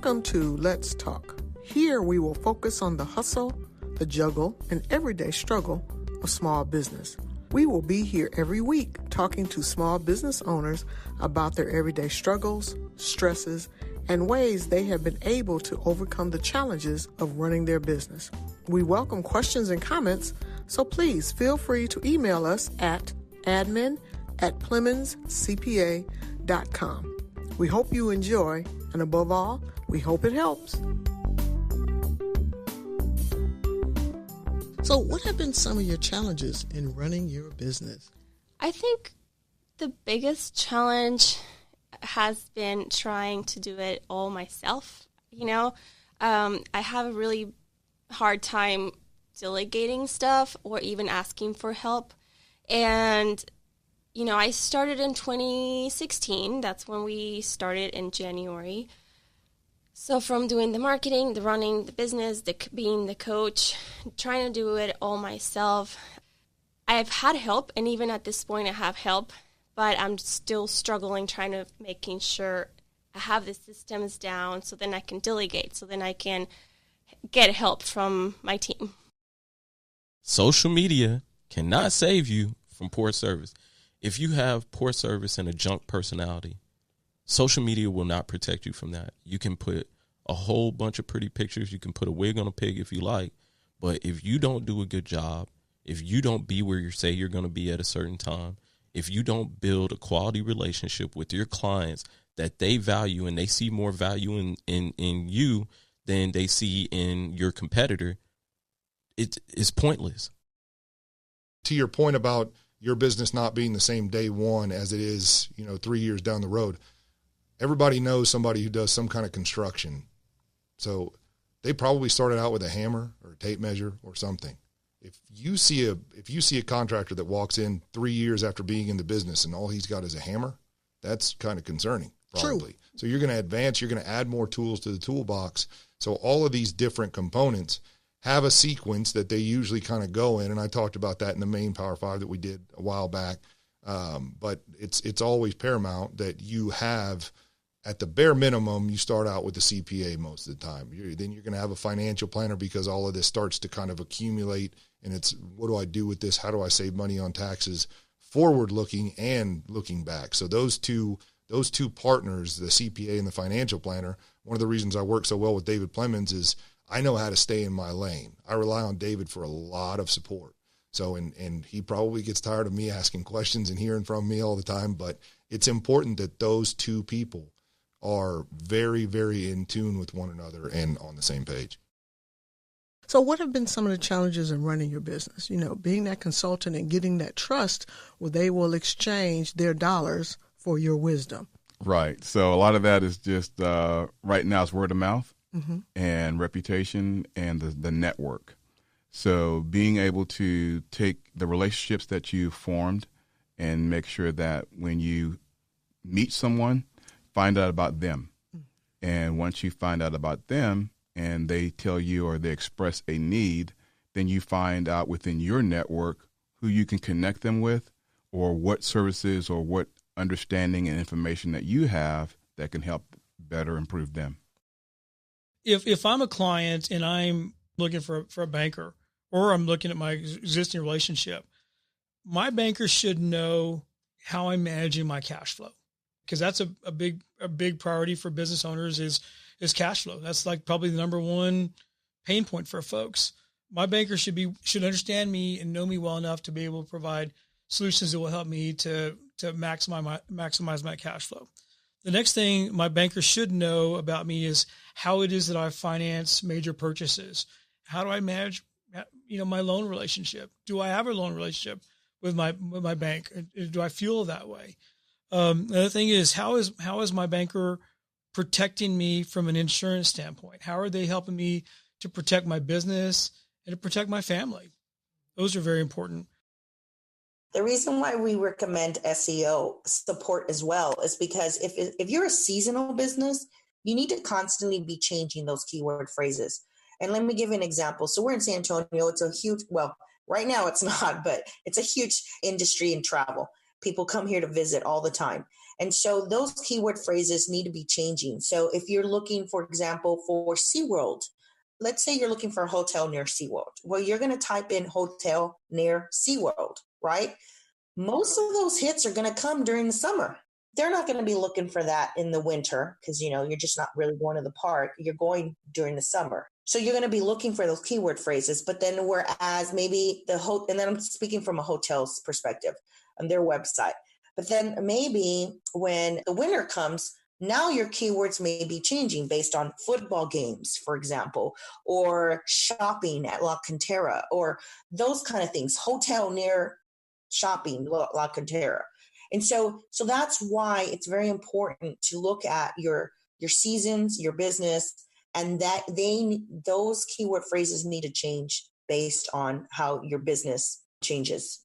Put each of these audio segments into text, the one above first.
Welcome to Let's Talk. Here we will focus on the hustle, the juggle, and everyday struggle of small business. We will be here every week talking to small business owners about their everyday struggles, stresses, and ways they have been able to overcome the challenges of running their business. We welcome questions and comments, so please feel free to email us at admin@PlemonsCPA.com. We hope you enjoy, and above all, we hope it helps. So what have been some of your challenges in running your business? I think the biggest challenge has been trying to do it all myself. I have a really hard time delegating stuff or even asking for help. And, I started in 2016. That's when we started in January. So from doing the marketing, the running, the business, being the coach, trying to do it all myself, I've had help, and even at this point I have help, but I'm still struggling trying to making sure I have the systems down so then I can delegate, so then I can get help from my team. Social media cannot save you from poor service. If you have poor service and a junk personality, social media will not protect you from that. You can put a whole bunch of pretty pictures. You can put a wig on a pig if you like. But if you don't do a good job, if you don't be where you say you're going to be at a certain time, if you don't build a quality relationship with your clients that they value and they see more value in you than they see in your competitor, it's pointless. To your point about your business not being the same day one as it is, 3 years down the road, everybody knows somebody who does some kind of construction. So they probably started out with a hammer or a tape measure or something. If you see a contractor that walks in 3 years after being in the business and all he's got is a hammer, that's kind of concerning, probably. True. So you're going to advance, you're going to add more tools to the toolbox. So all of these different components have a sequence that they usually kind of go in, and I talked about that in the main Power 5 that we did a while back. But it's always paramount that you have, at the bare minimum, you start out with the CPA most of the time. Then you're going to have a financial planner, because all of this starts to kind of accumulate, and it's, what do I do with this? How do I save money on taxes, forward-looking and looking back? So those two partners, the CPA and the financial planner, one of the reasons I work so well with David Plemons is I know how to stay in my lane. I rely on David for a lot of support. So, and he probably gets tired of me asking questions and hearing from me all the time, but it's important that those two people are very, very in tune with one another and on the same page. So what have been some of the challenges in running your business? Being that consultant and getting that trust where they will exchange their dollars for your wisdom. Right. So a lot of that is just right now it's word of mouth and reputation and the network. So being able to take the relationships that you formed and make sure that when you meet someone, find out about them. And once you find out about them and they tell you or they express a need, then you find out within your network who you can connect them with, or what services or what understanding and information that you have that can help better improve them. If I'm a client and I'm looking for a banker, or I'm looking at my existing relationship, my banker should know how I'm managing my cash flow, because that's a big priority for business owners is cash flow. That's like probably the number one pain point for folks. My banker should understand me and know me well enough to be able to provide solutions that will help me to maximize my cash flow. The next thing my banker should know about me is how it is that I finance major purchases. How do I manage, my loan relationship? Do I have a loan relationship with my bank? Do I feel that way? The other thing is, how is my banker protecting me from an insurance standpoint? How are they helping me to protect my business and to protect my family? Those are very important. The reason why we recommend SEO support as well is because if you're a seasonal business, you need to constantly be changing those keyword phrases. And let me give you an example. So we're in San Antonio. It's a huge, well, right now it's not, but it's a huge industry in travel. People come here to visit all the time. And so those keyword phrases need to be changing. So if you're looking, for example, for SeaWorld, let's say you're looking for a hotel near SeaWorld. Well, you're going to type in hotel near SeaWorld, right? Most of those hits are going to come during the summer. They're not going to be looking for that in the winter because, you're just not really going to the park. You're going during the summer. So you're going to be looking for those keyword phrases. But then whereas maybe and then I'm speaking from a hotel's perspective on their website. But then maybe when the winter comes, now your keywords may be changing based on football games, for example, or shopping at La Cantera, or those kind of things, hotel near shopping, La Cantera. And so that's why it's very important to look at your seasons, your business, and that those keyword phrases need to change based on how your business changes.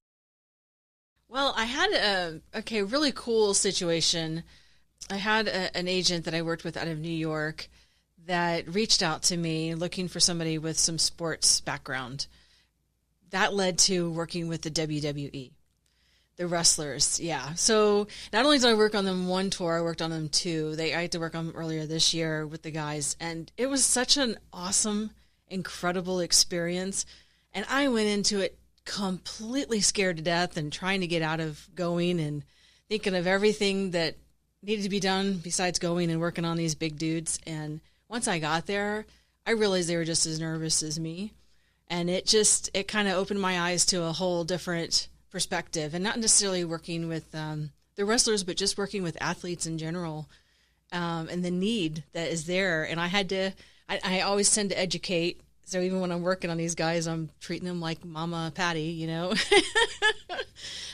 Well, I had a really cool situation. I had an agent that I worked with out of New York that reached out to me looking for somebody with some sports background. That led to working with the WWE. The wrestlers, yeah. So not only did I work on them one tour, I worked on them two. I had to work on them earlier this year with the guys, and it was such an awesome, incredible experience. And I went into it completely scared to death and trying to get out of going and thinking of everything that needed to be done besides going and working on these big dudes. And once I got there, I realized they were just as nervous as me. And it kind of opened my eyes to a whole different perspective, and not necessarily working with the wrestlers, but just working with athletes in general, and the need that is there. And I always tend to educate. So even when I'm working on these guys, I'm treating them like Mama Patty,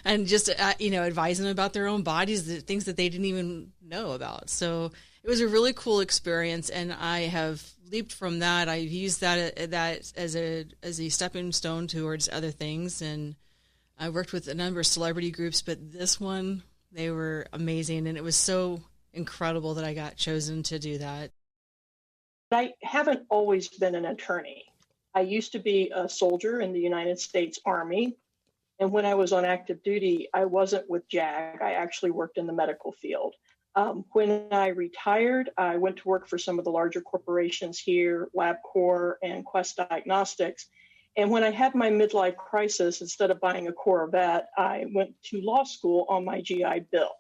and just, advising them about their own bodies, the things that they didn't even know about. So it was a really cool experience, and I have leaped from that. I've used that as a stepping stone towards other things, and I worked with a number of celebrity groups, but this one, they were amazing, and it was so incredible that I got chosen to do that. I haven't always been an attorney. I used to be a soldier in the United States Army, and when I was on active duty, I wasn't with JAG. I actually worked in the medical field. When I retired, I went to work for some of the larger corporations here, LabCorp and Quest Diagnostics. And when I had my midlife crisis, instead of buying a Corvette, I went to law school on my GI Bill.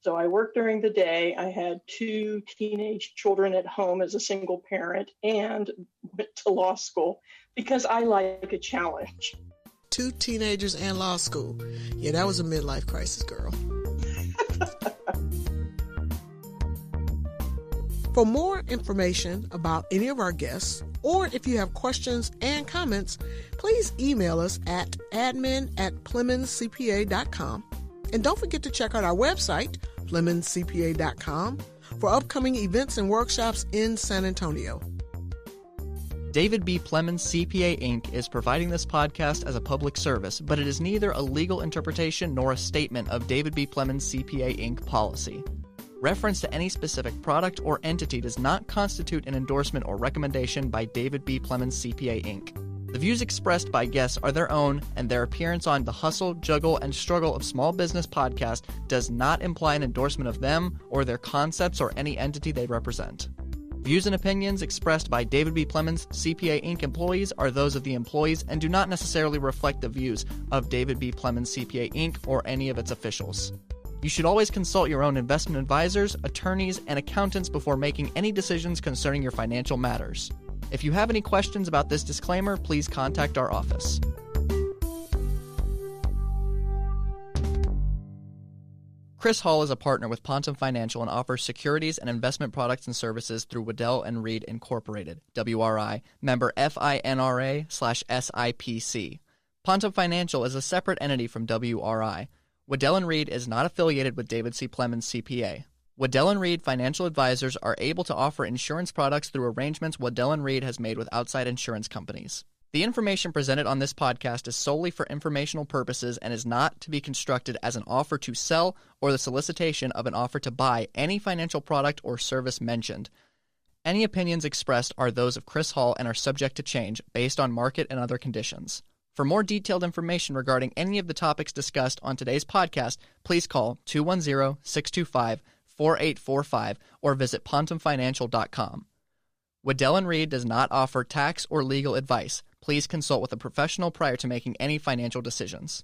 So I worked during the day. I had 2 teenage children at home as a single parent and went to law school because I like a challenge. 2 teenagers and law school. Yeah, that was a midlife crisis, girl. For more information about any of our guests, or if you have questions and comments, please email us at admin@PlemonsCPA.com. And don't forget to check out our website, PlemonsCPA.com, for upcoming events and workshops in San Antonio. David B Plemons CPA Inc. is providing this podcast as a public service, but it is neither a legal interpretation nor a statement of David B Plemons CPA Inc. policy. Reference to any specific product or entity does not constitute an endorsement or recommendation by David B Plemons CPA Inc. The views expressed by guests are their own, and their appearance on the Hustle, Juggle, and Struggle of Small Business podcast does not imply an endorsement of them or their concepts or any entity they represent. Views and opinions expressed by David B Plemons CPA Inc. employees are those of the employees and do not necessarily reflect the views of David B Plemons CPA Inc. or any of its officials. You should always consult your own investment advisors, attorneys, and accountants before making any decisions concerning your financial matters. If you have any questions about this disclaimer, please contact our office. Chris Hall is a partner with Pontum Financial and offers securities and investment products and services through Waddell & Reed Incorporated, WRI, member FINRA/SIPC. Pontum Financial is a separate entity from WRI. Waddell & Reed is not affiliated with David C. Plemons CPA. Waddell & Reed financial advisors are able to offer insurance products through arrangements Waddell & Reed has made with outside insurance companies. The information presented on this podcast is solely for informational purposes and is not to be construed as an offer to sell or the solicitation of an offer to buy any financial product or service mentioned. Any opinions expressed are those of Chris Hall and are subject to change based on market and other conditions. For more detailed information regarding any of the topics discussed on today's podcast, please call 210-625-4845 or visit pontumfinancial.com. Waddell & Reed does not offer tax or legal advice. Please consult with a professional prior to making any financial decisions.